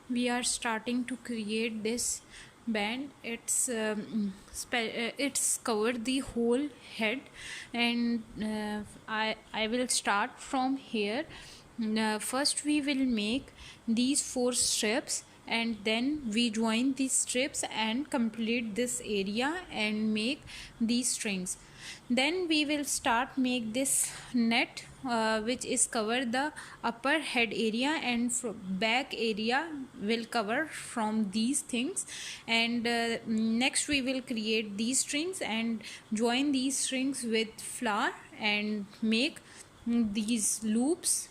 we are starting to create this band. It's covered the whole head, and I will start from here. First we will make these 4 strips, and then we join these strips and complete this area and make these strings. Then we will start make this net, which is cover the upper head area, and back area will cover from these things. And next we will create these strings and join these strings with flower and make these loops.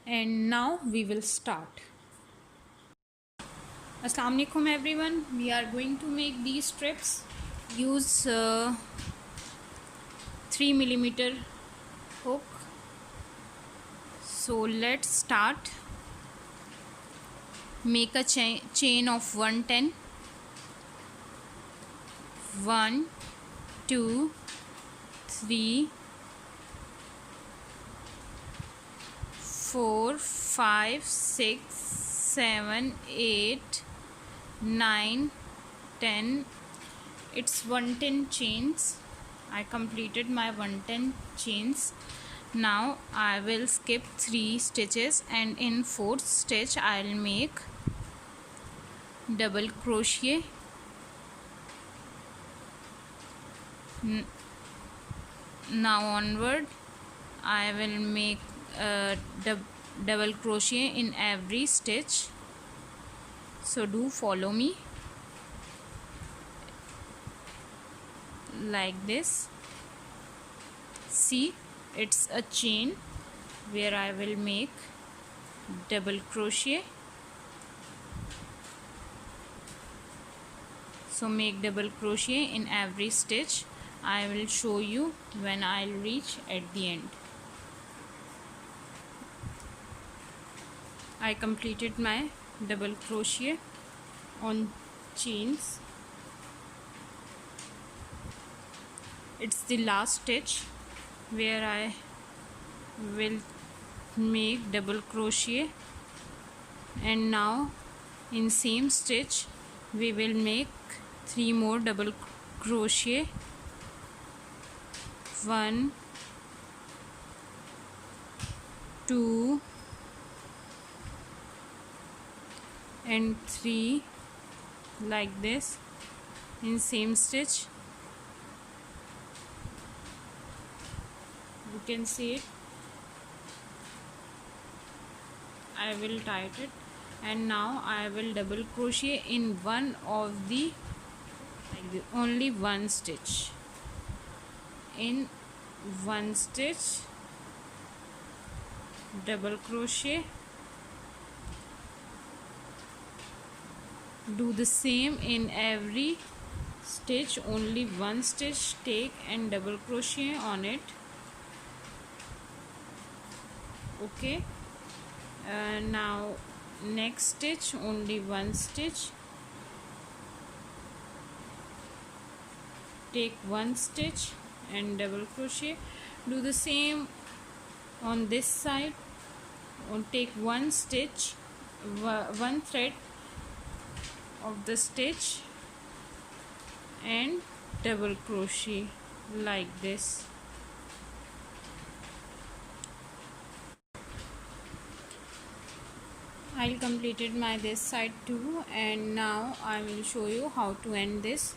And now we will start. Assalamu alaikum everyone, we are going to make these strips. Use 3 mm hook. So let's start. Make a chain of 110. 1 2 3 4 5 6 7 8 9 10. It's 110 chains. I completed my 110 chains. Now I will skip 3 stitches, and in 4th stitch I'll make double crochet. Now onward I will make double crochet in every stitch, so do follow me like this. See, it's a chain where I will make double crochet. So make double crochet in every stitch. I will show you when I'll reach at the end. I completed my double crochet on chains. It's the last stitch where I will make double crochet, and now in same stitch we will make 3 more double crochet. 1 2 and 3 like this in same stitch. You can see it. I will tighten it, and now I will double crochet in one of the only one stitch. In one stitch double crochet. Do the same in every stitch, only one stitch take and double crochet on it. Okay, now next stitch only one stitch, take one stitch and double crochet. Do the same on this side, take one stitch, one thread of the stitch and double crochet like this. I completed my this side too, and now I will show you how to end this.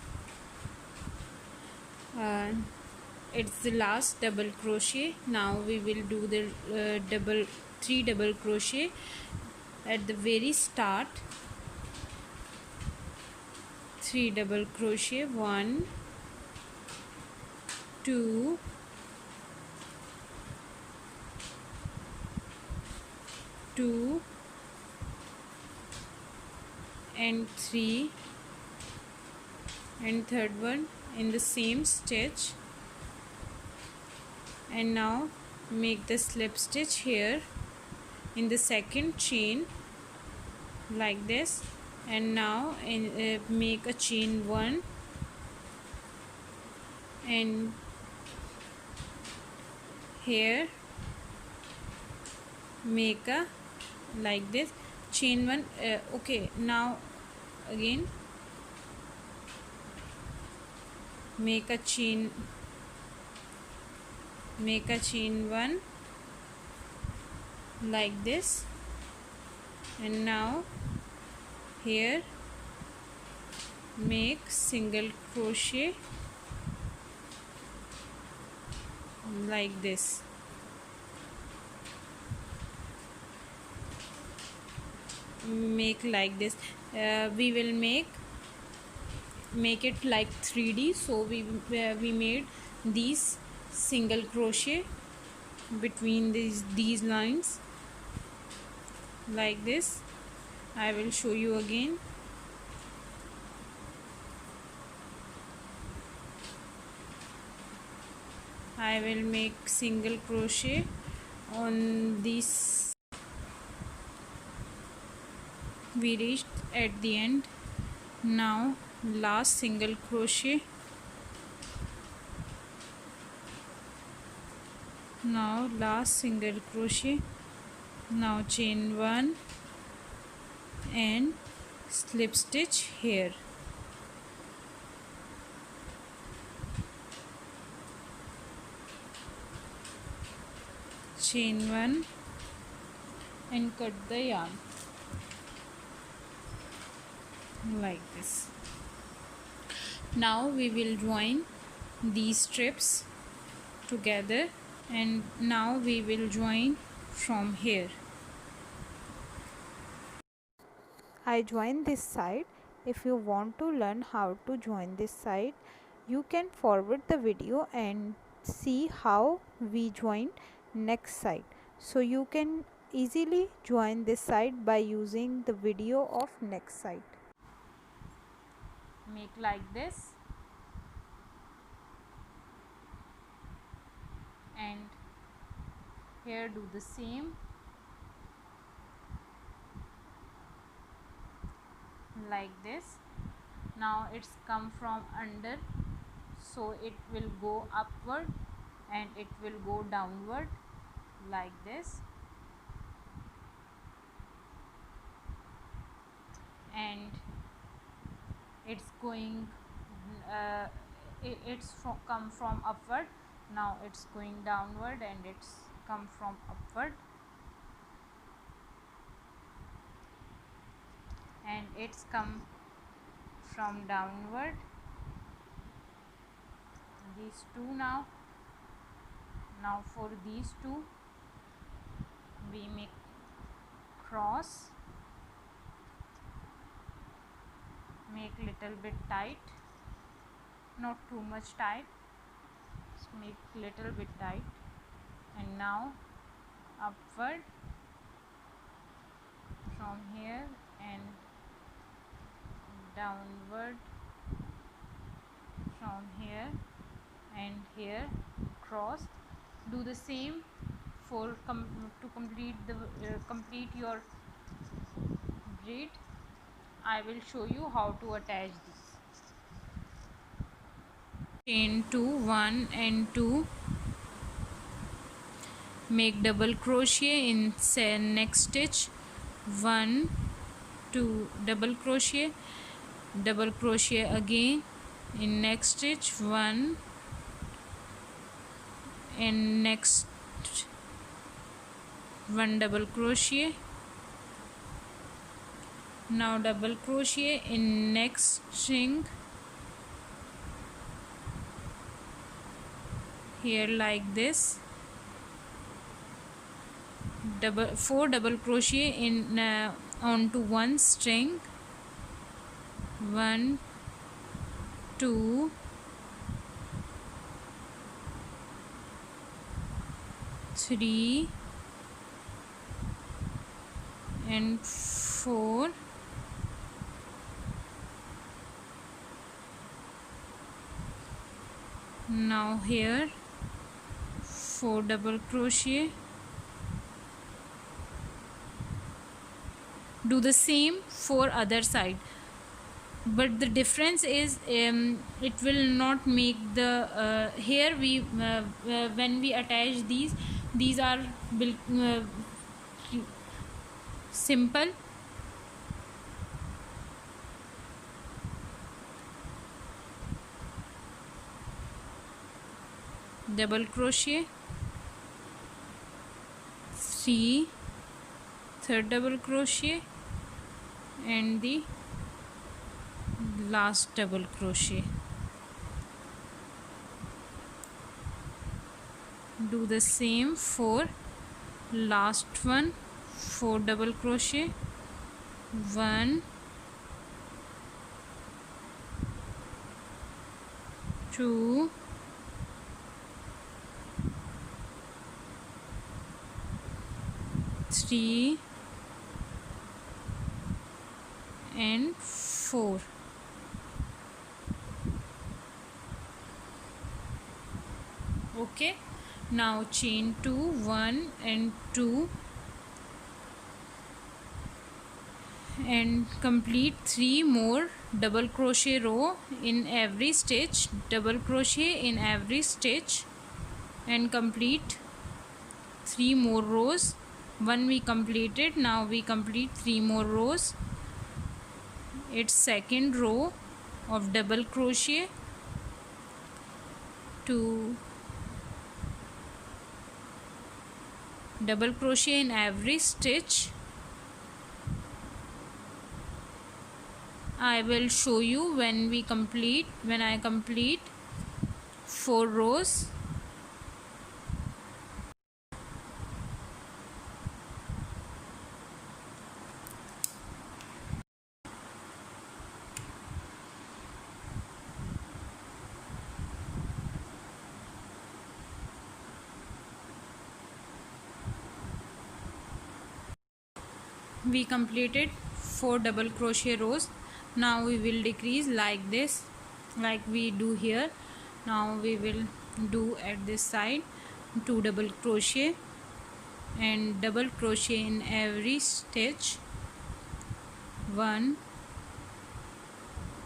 It's the last double crochet. Now we will do the 3 double crochet at the very start. 3 double crochet, 1 2 2 and 3, and third one in the same stitch. And now make the slip stitch here in the second chain like this, and now make a chain 1 and here make a like this chain one. Okay, now again make a chain one like this, and now here make single crochet like this. Make like this. We will make it like 3D, so we made these single crochet between these lines like this. I will show you again. I will make single crochet on this. We reached at the end. Now last single crochet. Now last single crochet. Now chain one and slip stitch here. Chain one and cut the yarn like this. Now we will join these strips together, and now we will join from here. I joined this side. If you want to learn how to join this side, you can forward the video and see how we join next side. So you can easily join this side by using the video of next side. Make like this, and here do the same like this. Now it's come from under, so it will go upward and it will go downward like this, and it's going come from upward. Now it's going downward and it's come from upward, and it's come from downward. These two. Now for these two we make cross, make little bit tight, not too much tight, just make little bit tight, and now upward from here and downward from here and here, cross. Do the same for to complete the complete your braid. I will show you how to attach this. Chain 2, 1 and 2, make double crochet in next stitch, 1 2 double crochet again in next stitch, 1 and next 1 double crochet. Now double crochet in next string here like this, 4 double crochet in onto one string, 1 2 3 and 4. Now here 4 double crochet. Do the same for other side, but the difference is it will not make the here we when we attach these are simple, double crochet, 3 third double crochet, and the last double crochet. Do the same for last one, 4 double crochet, 1 2 3 and 4. Okay, now chain 2, 1 and 2, and complete 3 more double crochet row in every stitch, double crochet in every stitch, and complete 3 more rows. One we completed, now we complete 3 more rows. It's second row of double crochet, 2 double crochet in every stitch. I will show you when I complete 4 rows. We completed 4 double crochet rows. Now we will decrease like this, like we do here. Now we will do at this side 2 double crochet and double crochet in every stitch, 1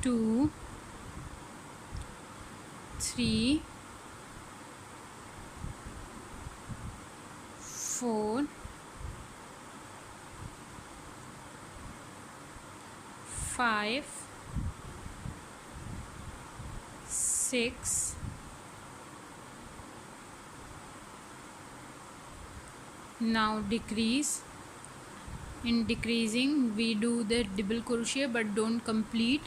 2 3 4 5 6 now decrease. In decreasing we do the double crochet but don't complete,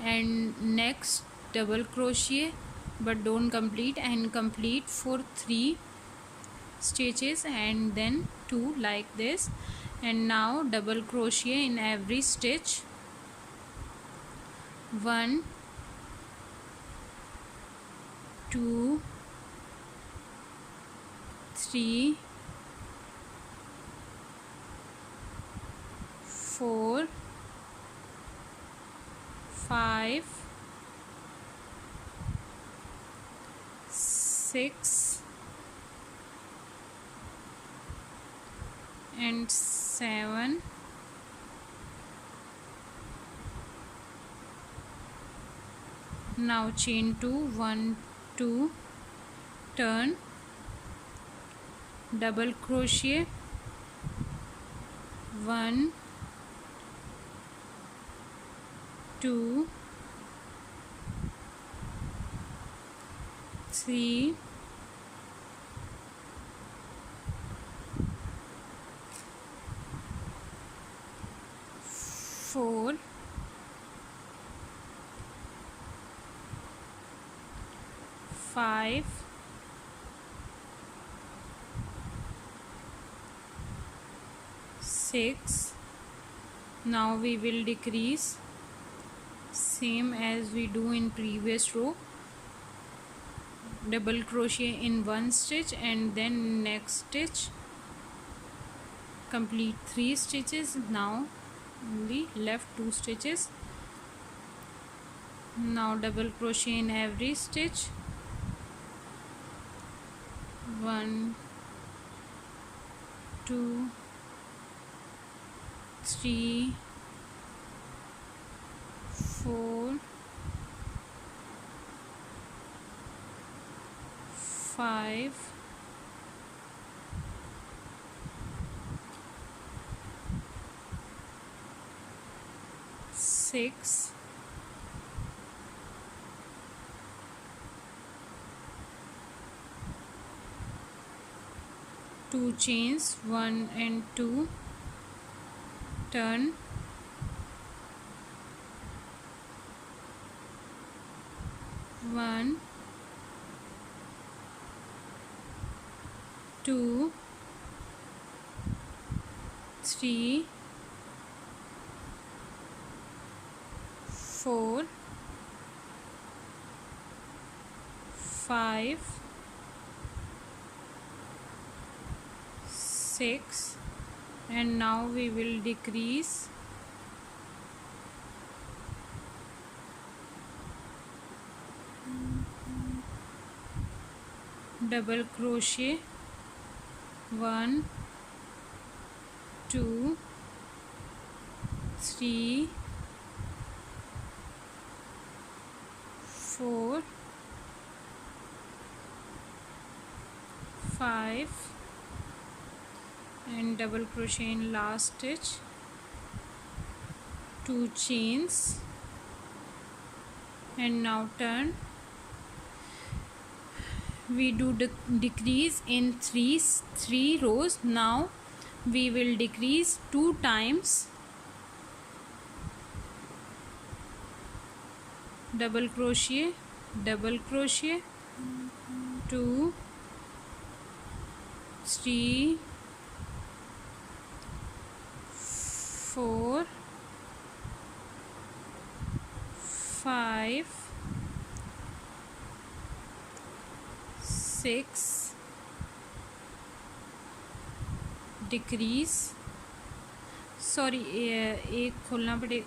and next double crochet but don't complete, and complete for 3 stitches and then 2 like this. And now double crochet in every stitch, 1 2 3 4 5 6 and 7. Now chain 2, 1 2, turn, double crochet, 1 2 3 4 5 6. Now we will decrease same as we do in previous row, double crochet in one stitch and then next stitch, complete 3 stitches. Now only left 2 stitches. Now double crochet in every stitch, 1 2 3 4 5 6 2 chains, 1 and 2, turn, 1, 2, 3, 4, 5, 6, and now we will decrease double crochet, 1, 2, 3, 4, 5, and double crochet in last stitch, 2 chains, and now turn. We do decrease in three rows. Now we will decrease 2 times, double crochet, 2, 3, 4, 5, 6, decrease, sorry, एक खोलना पड़े,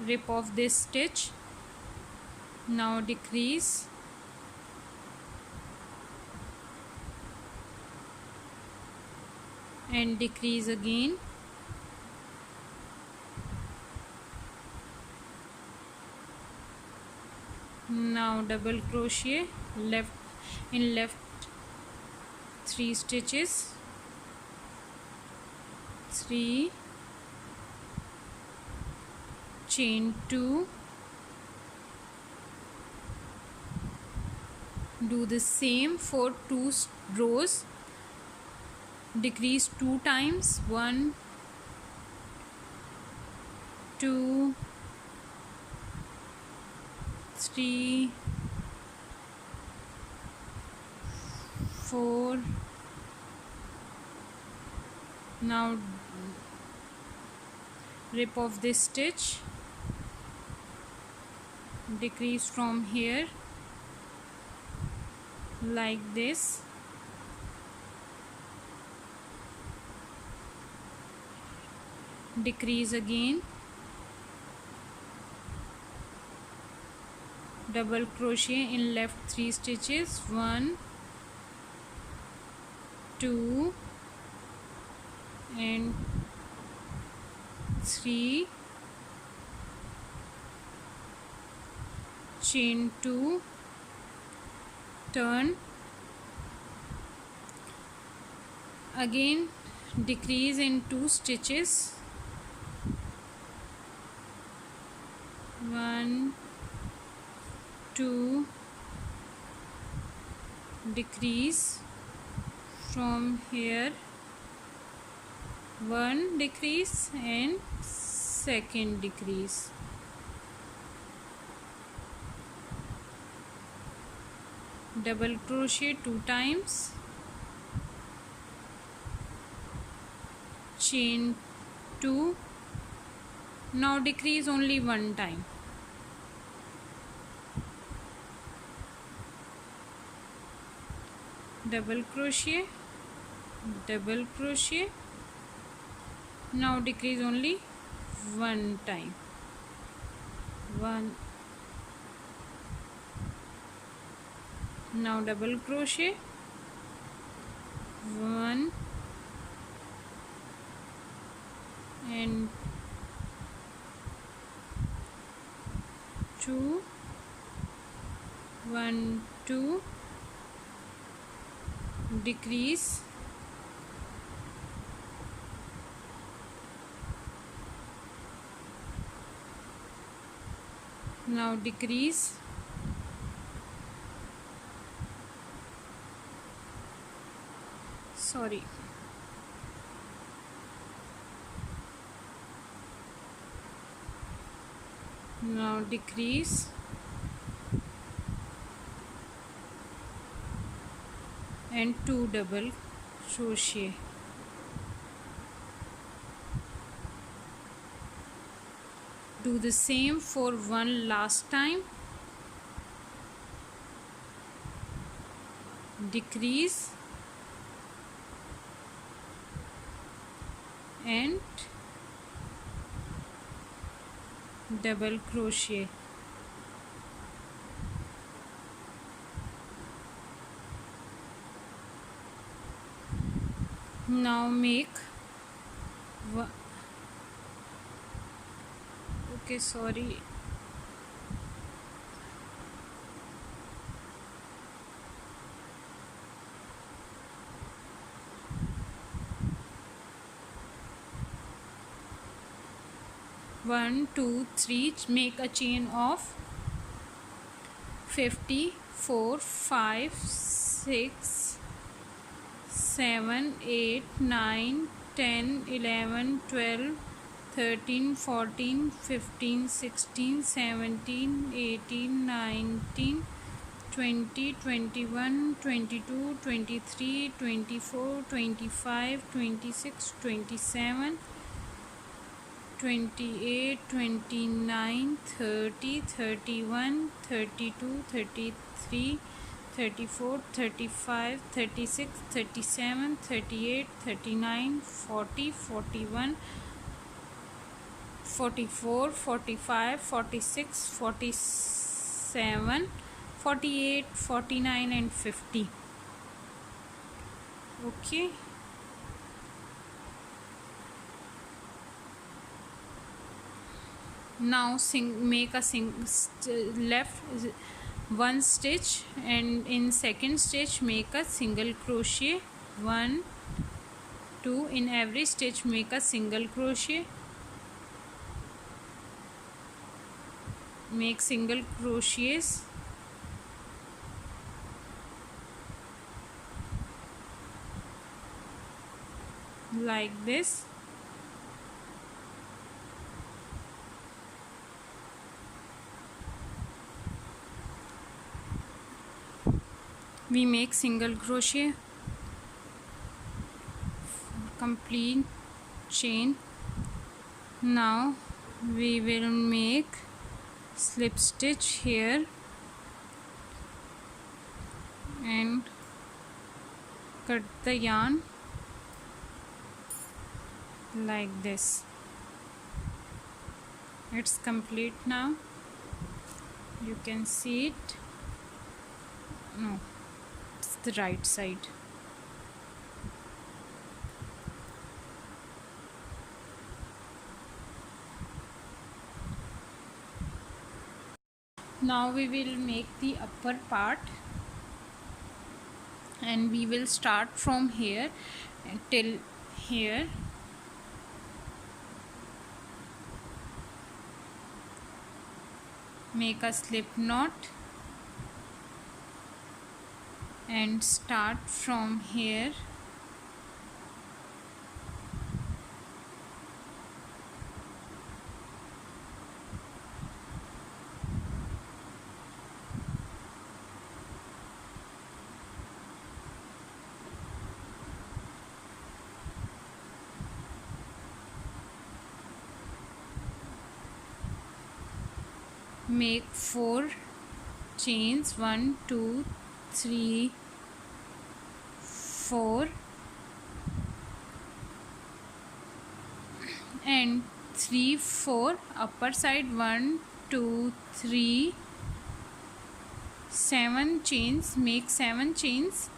rip off this stitch. Now decrease, and decrease again, now double crochet, left 3 stitches, 3, chain 2, do the same for 2 rows, decrease 2 times, 1, 2, 3, 4, now rip off this stitch, decrease from here like this, decrease again, double crochet in left 3 stitches, 1, 2, and 3, chain 2, turn, again decrease in 2 stitches, 1, 2, decrease from here, 1 decrease and second decrease, double crochet 2 times, chain 2, now decrease only 1 time, double crochet, now decrease only 1 time, 1, now double crochet, 1, and 2, 1, 2, decrease, now decrease, sorry. Now decrease and 2 double crochet. Do the same for one last time. Decrease and double crochet. Now make okay, sorry. One, two, three. Make a chain of 54, 5, 6, 7, 8, 9, 10, 11, 12, 13, 14, 15, 16, 17, 18, 19, 20, 21, 22, 23, 24, 25, 26, 27, 28, 29, 30, 31, 32, 33, 34, 35, 36, 37, 38, 39, 40, 41, 44, 45, 46, 47, 48, 49 and 50. Okay. Now make a left one stitch, and in second stitch make a single crochet. 1, 2. In every stitch make a single crochet. Make single crochets. Like this. We make single crochet, complete chain. Now we will make slip stitch here and cut the yarn like this. It's complete now. You can see it. No, it's the right side. Now we will make the upper part, and we will start from here till here. Make a slip knot and start from here. Make 4 chains. 1, 2, 3, 4 and 3, 4 upper side. 1, 2, 3, 7 chains. Make 7 chains,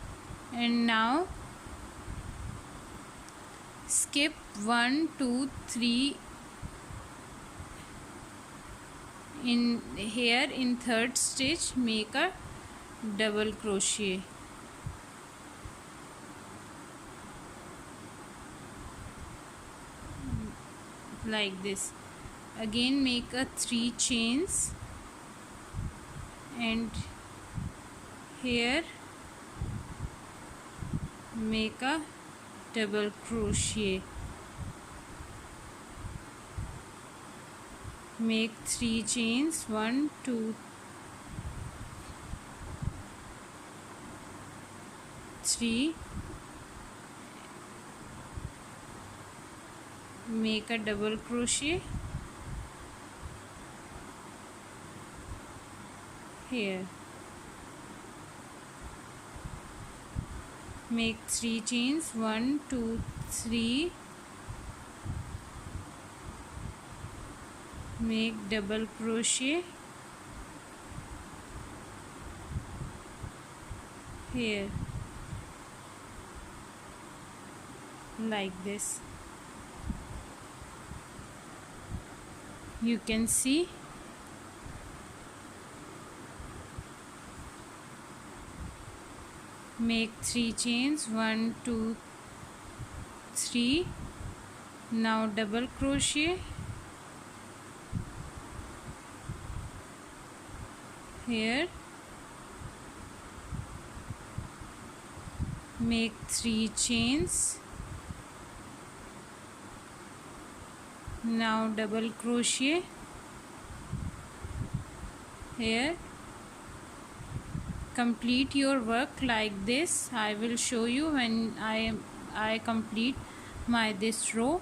and now skip 1, 2, 3 in here. In third stitch make a double crochet. Like this. Again make a 3 chains, and here make a double crochet, make 3 chains, 1 2 3, make a double crochet here, make 3 chains, 1 2 3, make double crochet here like this. You can see make 3 chains, 1 2 3, now double crochet here, make 3 chains, now double crochet here. Complete your work like this. I will show you when I complete this row.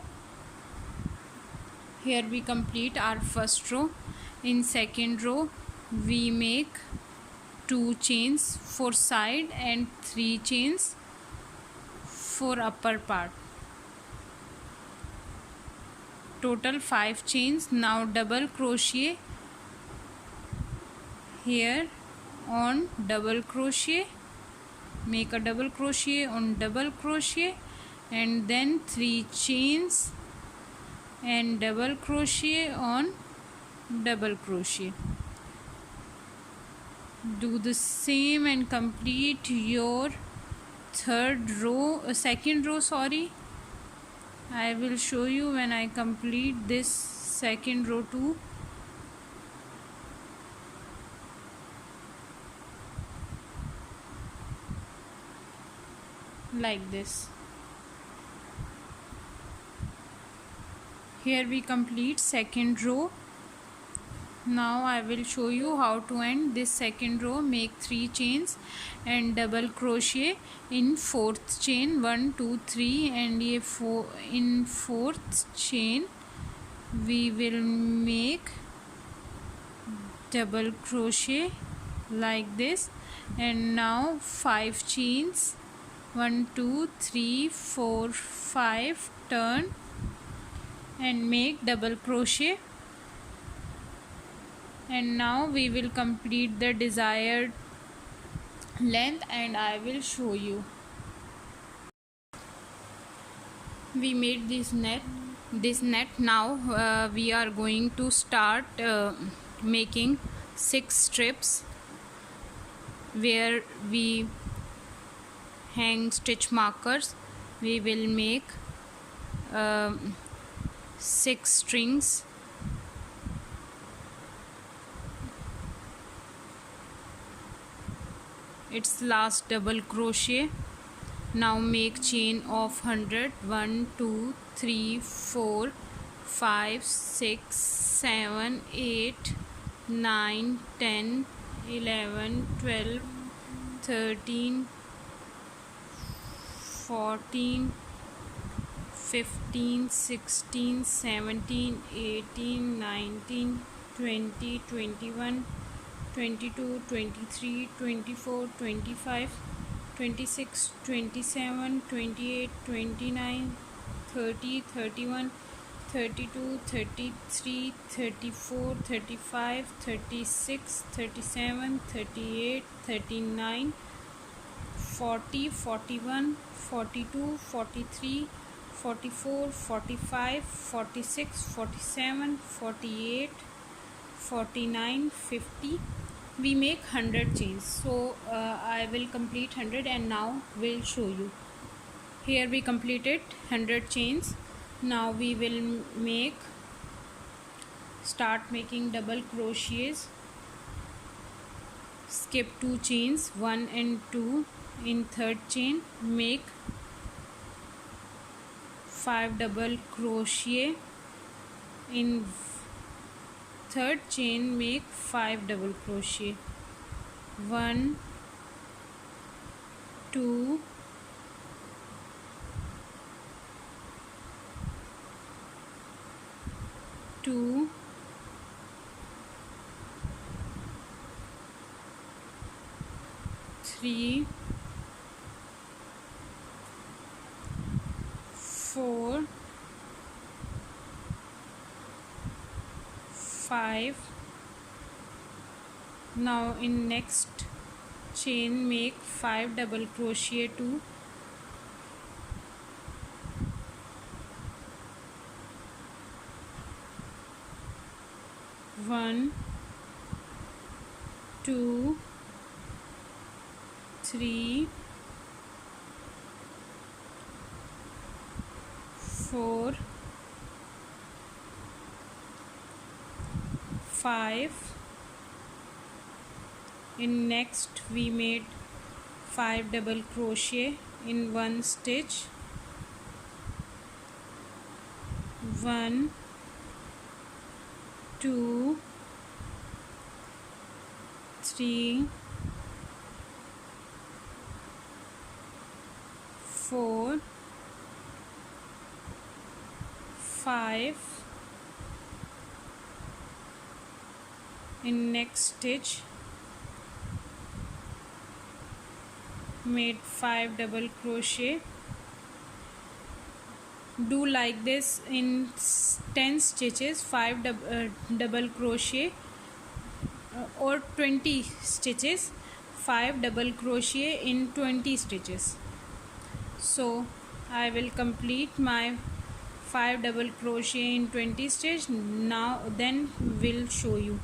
Here we complete our first row. In second row we make 2 chains for side and 3 chains for upper part, total 5 chains. Now double crochet here on double crochet, make a double crochet on double crochet, and then 3 chains and double crochet on double crochet. Do the same and complete your second row. Sorry, I will show you when I complete this second row too. Like this. Here we complete second row. Now I will show you how to end this second row. Make 3 chains and double crochet in fourth chain, 1 2 3, and in fourth chain we will make double crochet like this, and now 5 chains, 1 2 3 4 5, turn and make double crochet, and now we will complete the desired length and I will show you. We made this net. Now we are going to start making 6 strips where we hang stitch markers. We will make 6 strings. It's last double crochet. Now make chain of 100, 1 2 3 4 5 6 7 8 9 10 11 12 13 14 15 16 17 18 19 20 21 22 23 24 25 26 27 28 29 30 31 32 33 34 35 36 37 38 39 40 41 42 43 44 45 46 47 48 49 50. We make 100 chains, so I will complete 100 and now will show you. Here we completed 100 chains. Now we will start making double crochets. Skip 2 chains, 1 and 2. In third chain make 5 double crochet. In third chain make 5 double crochet. 1 2 2 3 4 5. Now in next chain make 5 double crochet. 2 1 2 3 4 5. In next we made 5 double crochet in one stitch. 1 2 3 4 5. In next stitch made 5 double crochet. Do like this in 10 stitches, 5 double crochet, or 20 stitches, 5 double crochet in 20 stitches. So I will complete my 5 double crochet in 20 stitches. Now then we'll show you.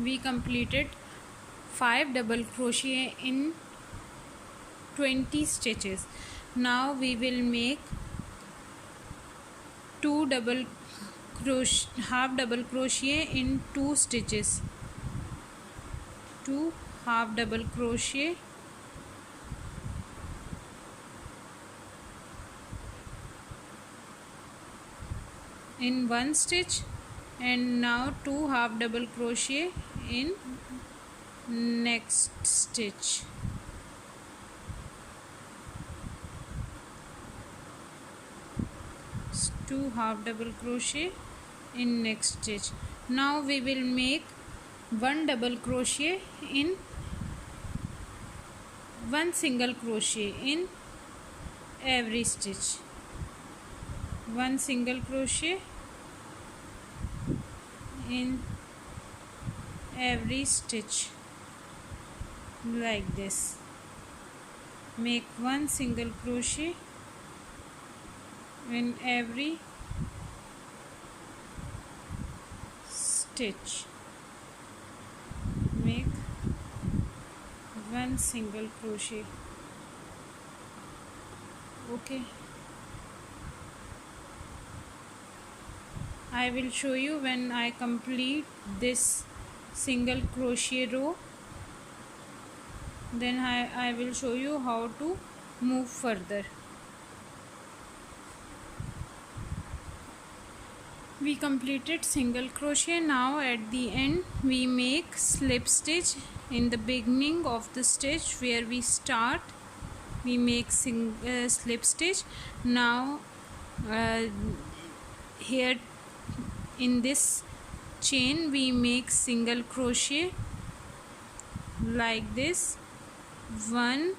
We completed 5 double crochet in 20 stitches. Now we will make 2 double crochet, half double crochet in 2 stitches. 2 half double crochet in one stitch, and now 2 half double crochet in next stitch. Two half double crochet in next stitch. Now we will make 1 double crochet in 1 single crochet in every stitch. 1 single crochet in every stitch, like this. Make 1 single crochet in every stitch. Make 1 single crochet. Okay, I will show you when I complete this single crochet row. Then I will show you how to move further. We completed single crochet. Now at the end we make slip stitch. In the beginning of the stitch where we start, we make slip stitch. Now here in this chain we make single crochet like this. 1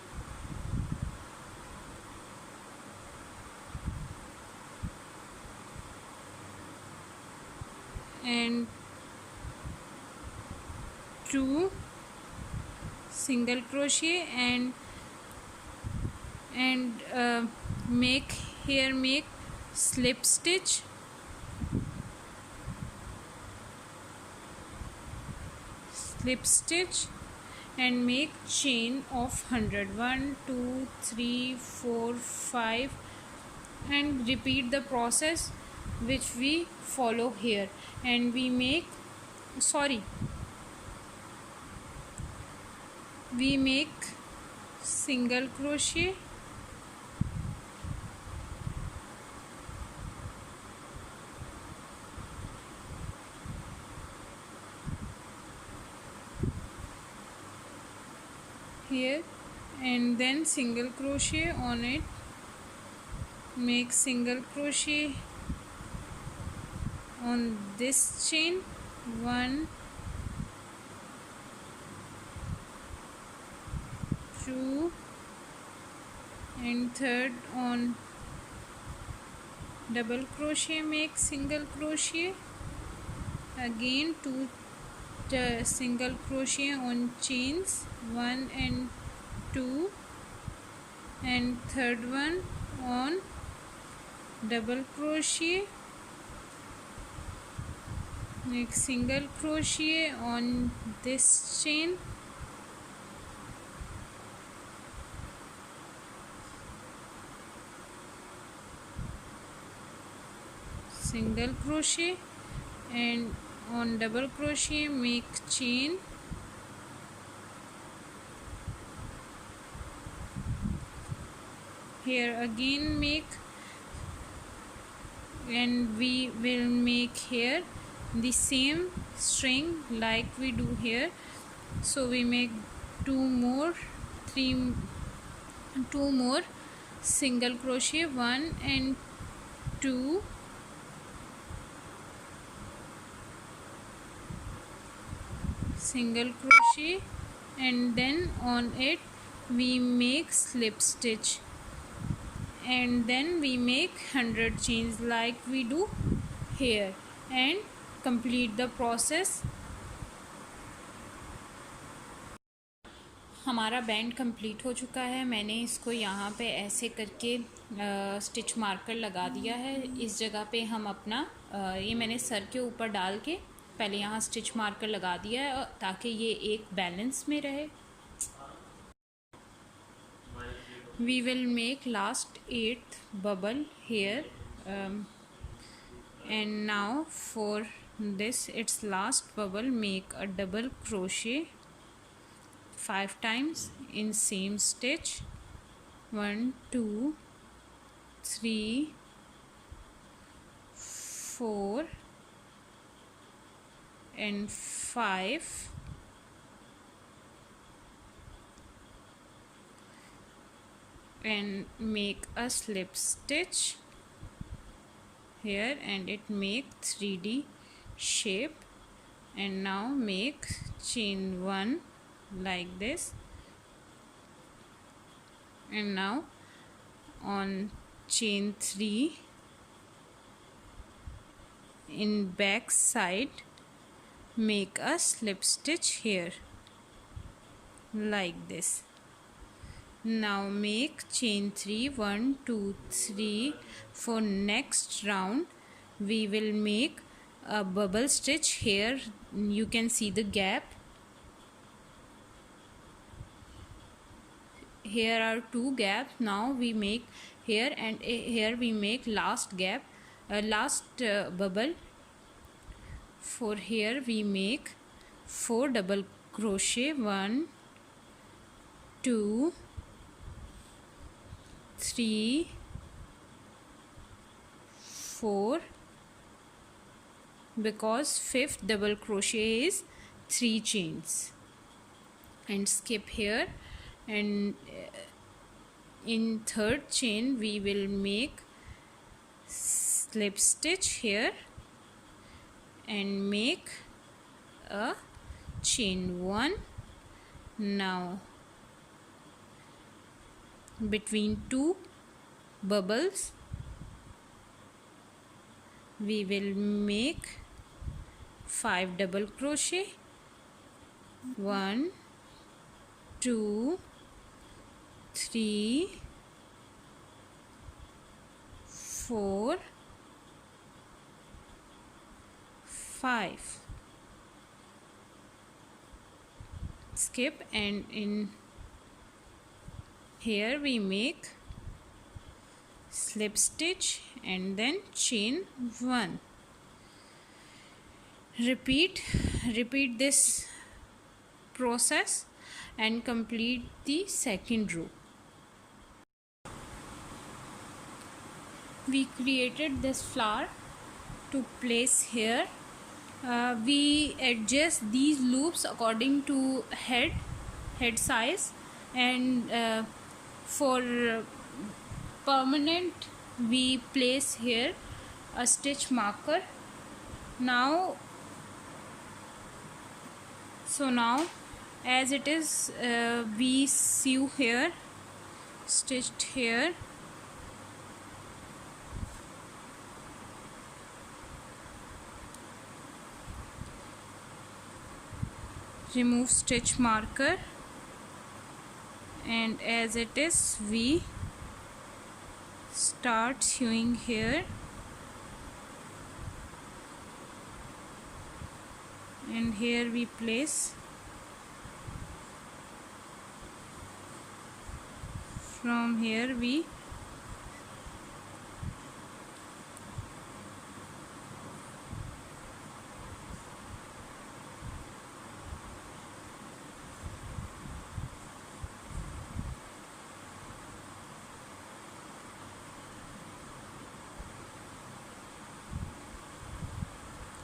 and 2 single crochet, and make slip stitch. And make chain of 100. 1 2 3 4 5, and repeat the process which we follow here. And we make single crochet here, and then single crochet on it. Make single crochet on this chain, 1, 2, and third on double crochet, make single crochet, again 2 single crochet on chains, 1 and 2, and third one on double crochet, make single crochet on this chain, single crochet, and on double crochet make chain, here again make, and we will make here the same string like we do here. So we make two more single crochet, 1 and 2, single crochet, and then on it we make slip stitch, and then we make 100 chains like we do here, and complete the process. हमारा band complete हो चुका है। मैंने इसको यहाँ पे ऐसे करके स्टिच मार्कर लगा दिया है। इस जगह पे हम अपना ये मैंने सर के ऊपर डाल के पहले यहाँ स्टिच मार्कर लगा दिया है ताकि ये एक बैलेंस में रहे। We will make last 8th bubble here, and now for this its last bubble, make a double crochet 5 times in same stitch, 1 2 3 4 and 5, and make a slip stitch here, and it make 3D shape, and now make chain 1 like this, and now on chain 3 in back side make a slip stitch here like this. Now make chain 3, 1 2 3. For next round we will make a bubble stitch here. You can see the gap. Here are 2 gaps. Now we make here, and here we make last gap, last bubble. For here we make 4 double crochet, 1 2 3 4, because 5th double crochet is 3 chains, and skip here, and in 3rd chain we will make slip stitch here and make a chain 1. Now between 2 bubbles we will make 5 double crochet, 1 2 3 4 5, skip, and in here we make slip stitch and then chain 1. Repeat this process and complete the second row. We created this flower to place here. We adjust these loops according to head size. and for permanent we place here a stitch marker. Now as it is, we sew here, stitched here, remove stitch marker, and as it is we start sewing here, and here we place, from here we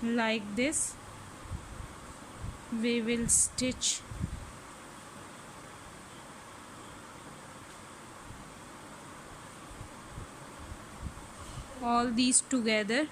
like this we will stitch all these together.